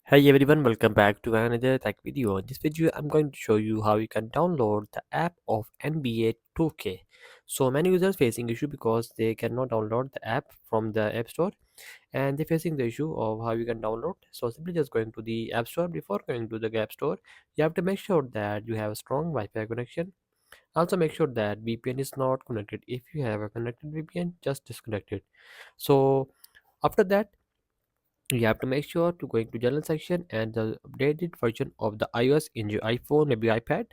Hey everyone, welcome back to another tech video. In this video, I'm going to show you how you can download the app of NBA 2K. So many users facing issue because they cannot download the app from the App Store, and they're facing the issue of how you can download. So simply just going to the App Store. Before going to the App Store, you have to make sure that you have a strong Wi-Fi connection. Also make sure that VPN is not connected. If you have a connected VPN, just disconnect it. So after that, you have to make sure to go into general section and the updated version of the iOS in your iPhone, maybe iPad.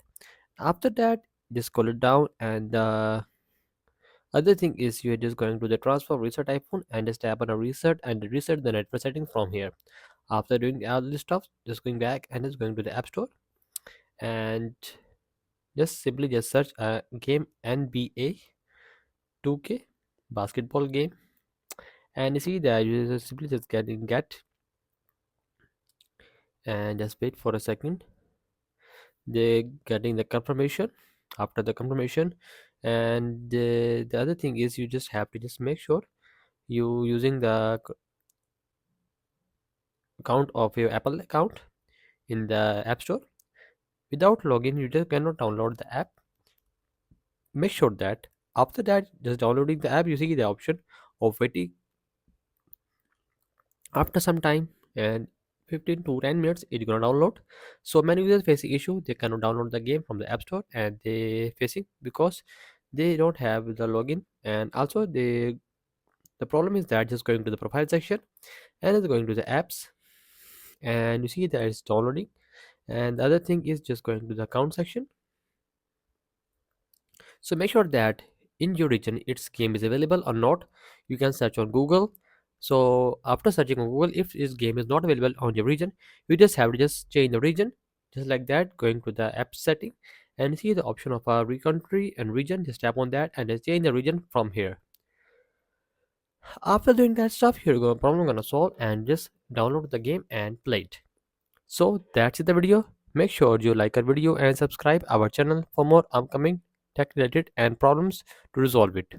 After that, just scroll it down, and the other thing is you're just going to the transfer reset iPhone and just tap on a reset and reset the network settings from here. After doing all this stuff, just going back and just going to the App Store and just simply just search a game NBA 2K basketball game, and you see that you just simply just getting get and just wait for a second. They getting the confirmation. After the confirmation, and the other thing is you just have to just make sure you using the account of your Apple account in the App Store. Without login, you just cannot download the app. Make sure that after that, just downloading the app, you see the option of waiting after some time, and 15 to 10 minutes it's gonna download. So many users facing issue, they cannot download the game from the App Store, and they facing because they don't have the login. And also the problem is that just going to the profile section and it's going to the apps, and you see that it's downloading. And the other thing is just going to the account section. So make sure that in your region its game is available or not. You can search on Google. So after searching on Google, if this game is not available on your region, you just have to just change the region, just like that. Going to the app setting and see the option of a country and region. Just tap on that and just change the region from here. After doing that stuff, your problem gonna solve, and just download the game and play it. So that's it the video. Make sure you like our video and subscribe our channel for more upcoming tech related and problems to resolve it.